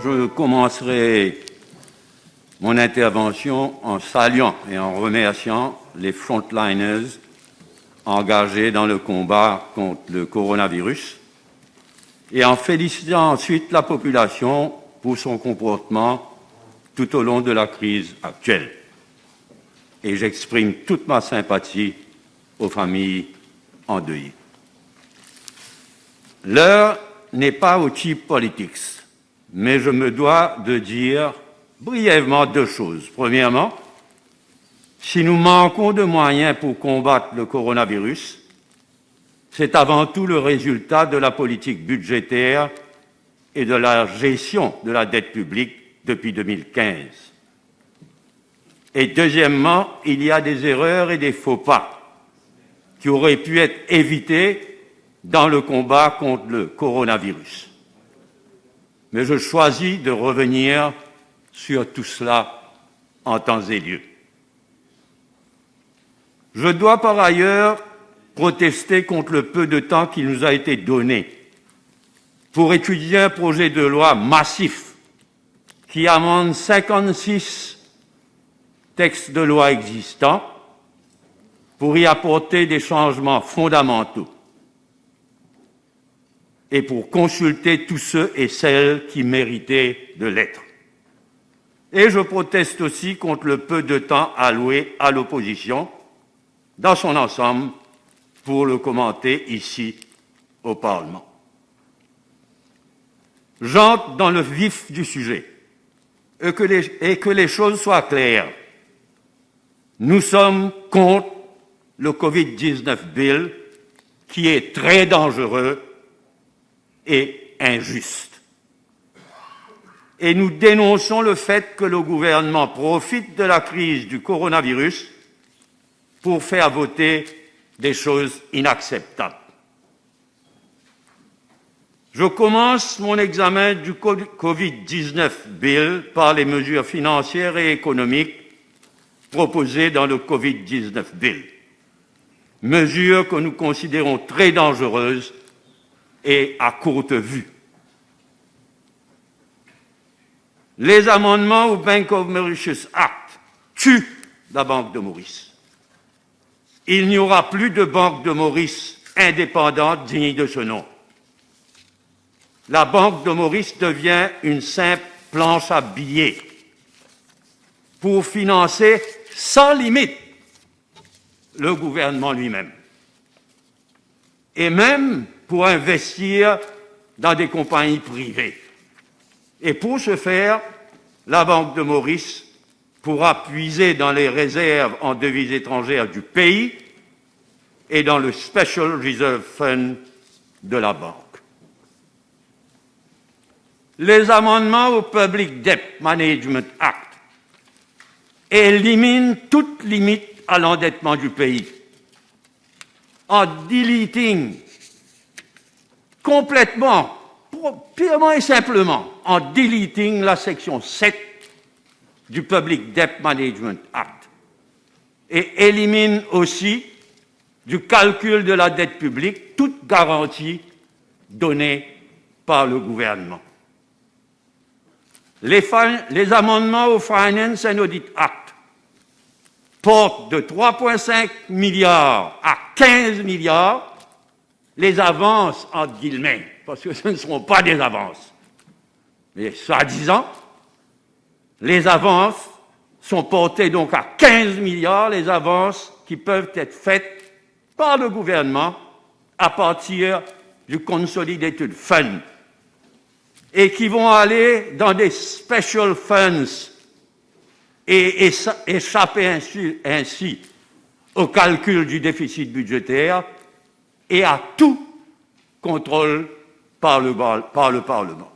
Je commencerai mon intervention en saluant et en remerciant les frontliners engagés dans le combat contre le coronavirus et en félicitant ensuite la population pour son comportement tout au long de la crise actuelle. Et j'exprime toute ma sympathie aux familles endeuillées. L'heure n'est pas au cheap politics, mais je me dois de dire brièvement deux choses. Premièrement, si nous manquons de moyens pour combattre le coronavirus, c'est avant tout le résultat de la politique budgétaire et de la gestion de la dette publique depuis 2015. Et deuxièmement, il y a des erreurs et des faux pas qui auraient pu être évités dans le combat contre le coronavirus. Mais je choisis de revenir sur tout cela en temps et lieu. Je dois par ailleurs protester contre le peu de temps qui nous a été donné pour étudier un projet de loi massif qui amende 56 textes de loi existants pour y apporter des changements fondamentaux et pour consulter tous ceux et celles qui méritaient de l'être. Et je proteste aussi contre le peu de temps alloué à l'opposition, dans son ensemble, pour le commenter ici au Parlement. J'entre dans le vif du sujet et que les choses soient claires. Nous sommes contre le Covid-19 Bill qui est très dangereux et injuste. Et nous dénonçons le fait que le gouvernement profite de la crise du coronavirus pour faire voter des choses inacceptables. Je commence mon examen du Covid-19 Bill par les mesures financières et économiques proposées dans le Covid-19 Bill. Mesures que nous considérons très dangereuses et à courte vue. Les amendements au Bank of Mauritius Act tuent la Banque de Maurice. Il n'y aura plus de Banque de Maurice indépendante digne de ce nom. La Banque de Maurice devient une simple planche à billets pour financer sans limite le gouvernement lui-même et même pour investir dans des compagnies privées. Et pour ce faire, la Banque de Maurice pourra puiser dans les réserves en devises étrangères du pays et dans le Special Reserve Fund de la banque. Les amendements au Public Debt Management Act éliminent toute limite à l'endettement du pays en deleting complètement, purement et simplement, en deleting la section 7 du Public Debt Management Act et élimine aussi du calcul de la dette publique toute garantie donnée par le gouvernement. Les amendements au Finance and Audit Act portent de 3,5 milliards à 15 milliards les avances, entre guillemets, parce que ce ne seront pas des avances. Mais soi-disant, les avances sont portées donc à 15 milliards, les avances qui peuvent être faites par le gouvernement à partir du Consolidated Fund et qui vont aller dans des special funds et échapper ainsi au calcul du déficit budgétaire et à tout contrôle par le Parlement.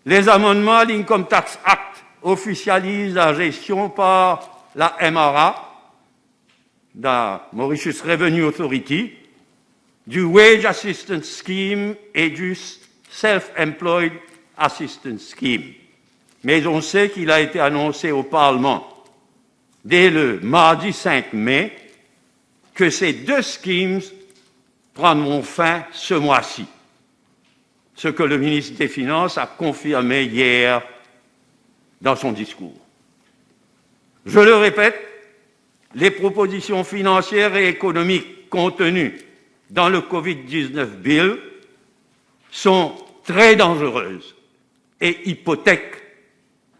Les amendements à l'Income Tax Act officialisent la gestion par la MRA, la Mauritius Revenue Authority, du Wage Assistance Scheme et du Self-Employed Assistance Scheme. Mais on sait qu'il a été annoncé au Parlement dès le mardi 5 mai que ces deux schemes prendront fin ce mois-ci. ce que le ministre des Finances a confirmé hier dans son discours. Je le répète, les propositions financières et économiques contenues dans le Covid-19 Bill sont très dangereuses et hypothèquent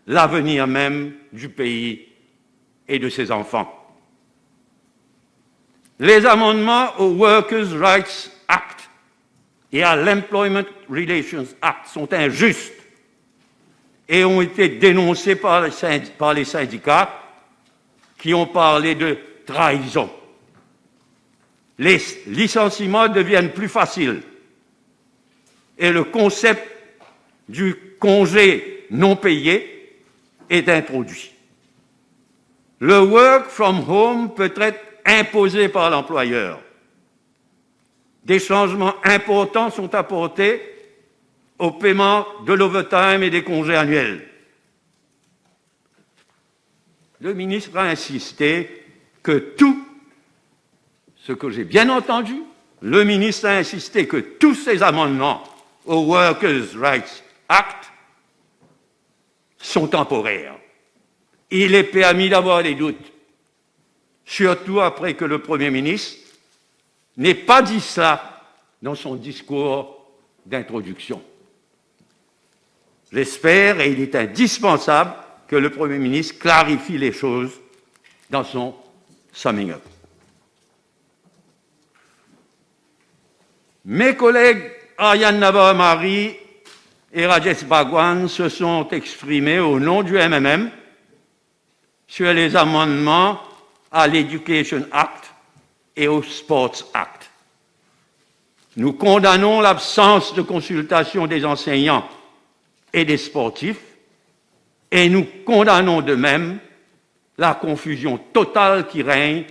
l'avenir même du pays et de ses enfants. Les amendements au Workers' Rights Act et à l'Employment Relations Act sont injustes et ont été dénoncés par les syndicats qui ont parlé de trahison. Les licenciements deviennent plus faciles et le concept du congé non payé est introduit. Le work from home peut être imposé par l'employeur. Des changements importants sont apportés au paiement de l'overtime et des congés annuels. Le ministre a insisté que tout, ce que j'ai bien entendu, le ministre a insisté que tous ces amendements au Workers' Rights Act sont temporaires. Il est permis d'avoir des doutes, surtout après que le Premier ministre n'ait pas dit cela dans son discours d'introduction. J'espère, et il est indispensable, que le Premier ministre clarifie les choses dans son summing up. Mes collègues Ariane Navarro-Marie et Rajesh Bhagwan se sont exprimés au nom du MMM sur les amendements à l'Education Act et au Sports Act. Nous condamnons l'absence de consultation des enseignants et des sportifs et nous condamnons de même la confusion totale qui règne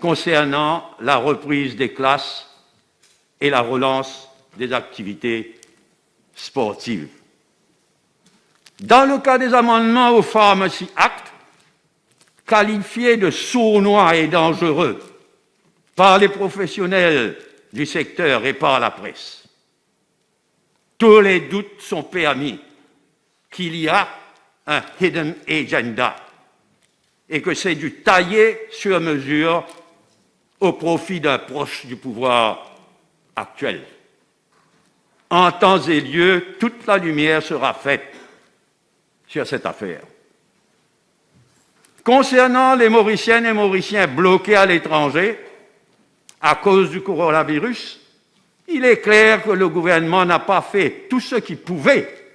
concernant la reprise des classes et la relance des activités sportives. Dans le cas des amendements au Pharmacy Act, qualifiés de sournois et dangereux par les professionnels du secteur et par la presse, tous les doutes sont permis qu'il y a un hidden agenda et que c'est du taillé sur mesure au profit d'un proche du pouvoir actuel. En temps et lieu, toute la lumière sera faite sur cette affaire. Concernant les Mauriciennes et Mauriciens bloqués à l'étranger à cause du coronavirus, il est clair que le gouvernement n'a pas fait tout ce qui pouvait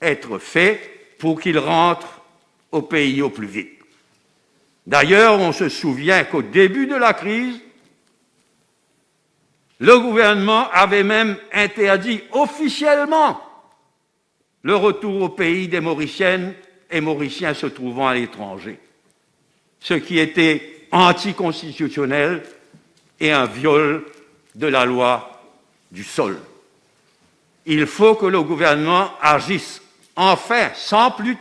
être fait pour qu'ils rentrent au pays au plus vite. D'ailleurs, on se souvient qu'au début de la crise, le gouvernement avait même interdit officiellement le retour au pays des Mauriciennes et Mauriciens se trouvant à l'étranger, ce qui était anticonstitutionnel et un viol de la loi du sol. Il faut que le gouvernement agisse enfin, sans plus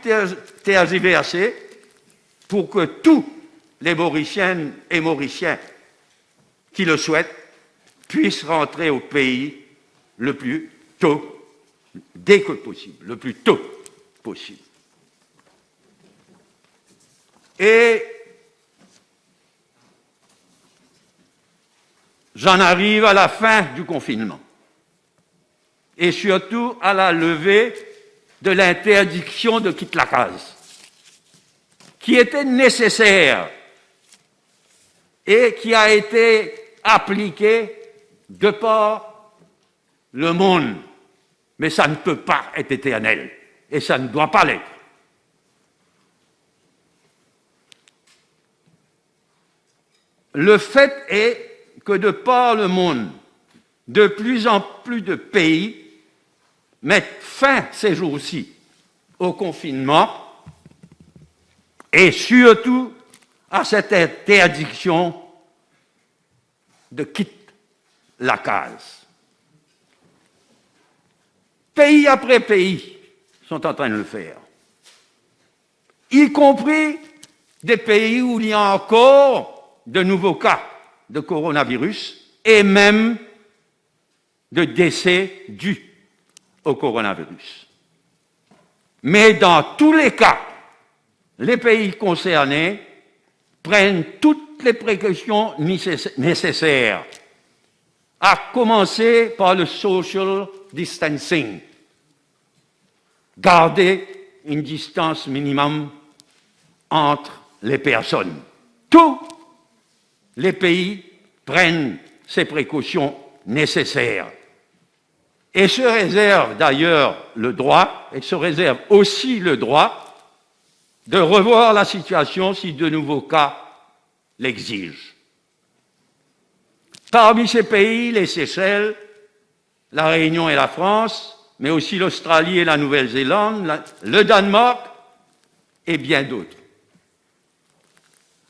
tergiverser, pour que tous les Mauriciennes et Mauriciens qui le souhaitent puissent rentrer au pays le plus tôt, dès que possible, le plus tôt possible. Et j'en arrive à la fin du confinement et surtout à la levée de l'interdiction de quitter la case, qui était nécessaire et qui a été appliquée de par le monde. Mais ça ne peut pas être éternel et ça ne doit pas l'être. Le fait est que de par le monde, de plus en plus de pays mettent fin ces jours-ci au confinement et surtout à cette interdiction de quitter la case. Pays après pays sont en train de le faire, y compris des pays où il y a encore de nouveaux cas de coronavirus et même de décès dus au coronavirus. Mais dans tous les cas, les pays concernés prennent toutes les précautions nécessaires, à commencer par le social distancing. Garder une distance minimum entre les personnes. Tous les pays prennent ces précautions nécessaires et se réservent d'ailleurs le droit, et se réservent aussi le droit de revoir la situation si de nouveaux cas l'exigent. Parmi ces pays, les Seychelles, la Réunion et la France, mais aussi l'Australie et la Nouvelle-Zélande, le Danemark et bien d'autres.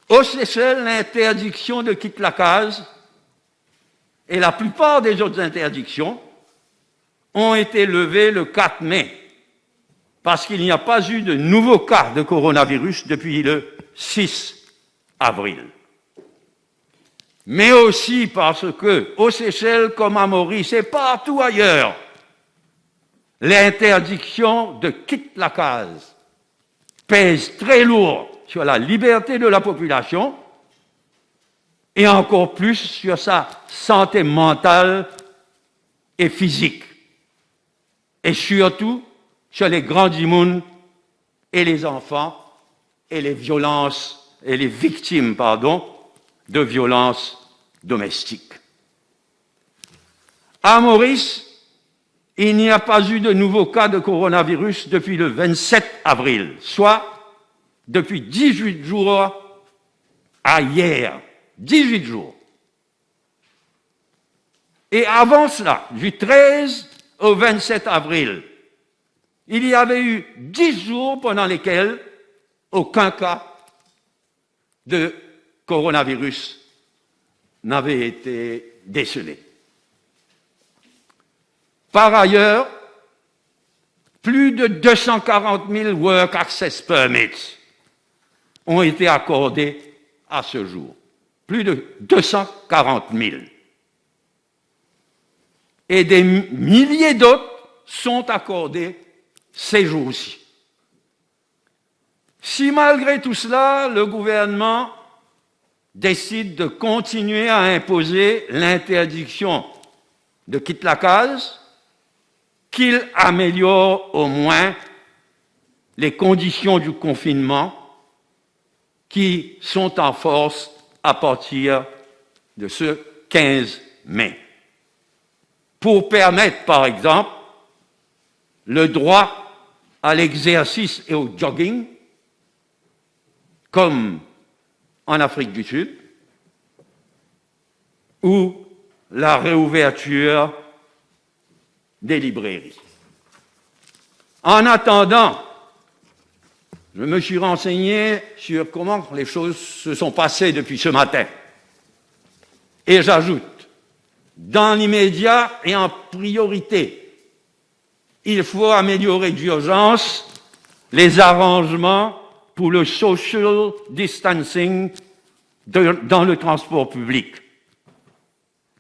Aux Seychelles, l'interdiction de quitter la case et la plupart des autres interdictions ont été levées le 4 mai, parce qu'il n'y a pas eu de nouveaux cas de coronavirus depuis le 6 avril. Mais aussi parce que, aux Seychelles comme à Maurice et partout ailleurs, l'interdiction de quitter la case pèse très lourd sur la liberté de la population et encore plus sur sa santé mentale et physique, et surtout sur les grands immunes et les enfants et les violences et les victimes, de violences domestiques. À Maurice, il n'y a pas eu de nouveaux cas de coronavirus depuis le 27 avril, soit depuis 18 jours à hier. 18 jours. Et avant cela, du 13 au 27 avril, il y avait eu 10 jours pendant lesquels aucun cas de coronavirus n'avait été décelé. Par ailleurs, plus de 240 000 Work Access Permits ont été accordés à ce jour. Plus de 240 000. Et des milliers d'autres sont accordés ces jours-ci. Si malgré tout cela, le gouvernement décide de continuer à imposer l'interdiction de quitter la case, qu'il améliore au moins les conditions du confinement qui sont en force à partir de ce 15 mai. Pour permettre, par exemple, le droit à l'exercice et au jogging, comme en Afrique du Sud, ou la réouverture des librairies. En attendant, je me suis renseigné sur comment les choses se sont passées depuis ce matin. Et j'ajoute, dans l'immédiat et en priorité, il faut améliorer d'urgence les arrangements pour le social distancing dans le transport public.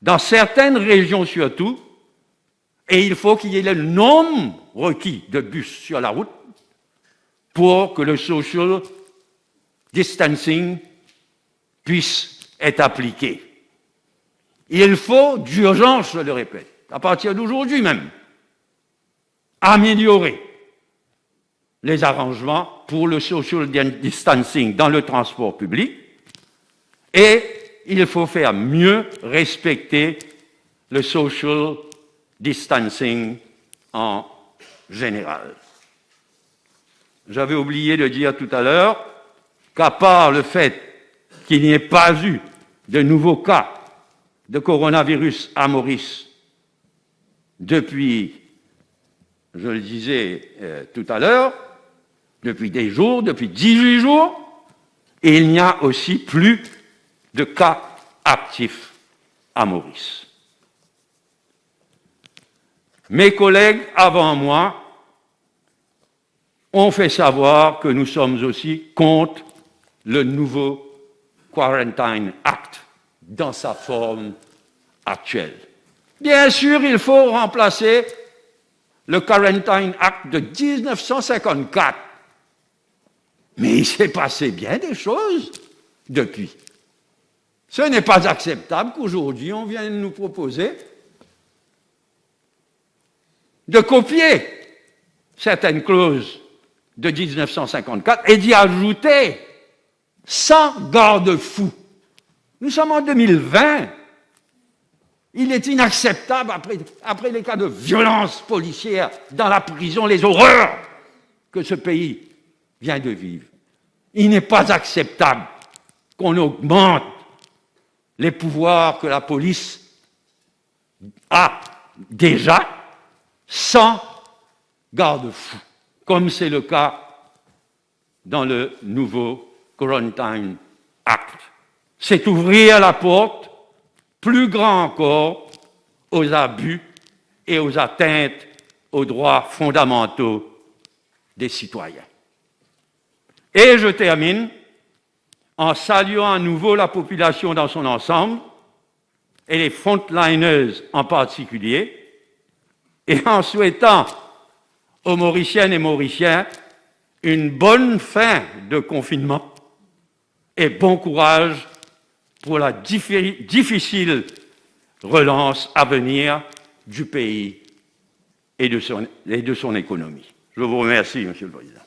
Dans certaines régions surtout, et il faut qu'il y ait le nombre requis de bus sur la route pour que le social distancing puisse être appliqué. Il faut d'urgence, je le répète, à partir d'aujourd'hui même, améliorer les arrangements pour le social distancing dans le transport public et il faut faire mieux respecter le social distancing en général. J'avais oublié de dire tout à l'heure qu'à part le fait qu'il n'y ait pas eu de nouveaux cas de coronavirus à Maurice depuis, je le disais tout à l'heure, depuis des jours, depuis 18 jours, et il n'y a aussi plus de cas actifs à Maurice. Mes collègues avant moi ont fait savoir que nous sommes aussi contre le nouveau Quarantine Act dans sa forme actuelle. Bien sûr, il faut remplacer le Quarantine Act de 1954. Mais il s'est passé bien des choses depuis. Ce n'est pas acceptable qu'aujourd'hui on vienne nous proposer de copier certaines clauses de 1954 et d'y ajouter sans garde-fou. Nous sommes en 2020. Il est inacceptable, après les cas de violence policière dans la prison, les horreurs que ce pays vient de vivre. Il n'est pas acceptable qu'on augmente les pouvoirs que la police a déjà sans garde-fou, comme c'est le cas dans le nouveau Quarantine Act. C'est ouvrir la porte, plus grand encore, aux abus et aux atteintes aux droits fondamentaux des citoyens. Et je termine en saluant à nouveau la population dans son ensemble, et les frontliners en particulier, et en souhaitant aux Mauriciennes et Mauriciens une bonne fin de confinement et bon courage pour la difficile relance à venir du pays et de son économie. Je vous remercie, Monsieur le Président.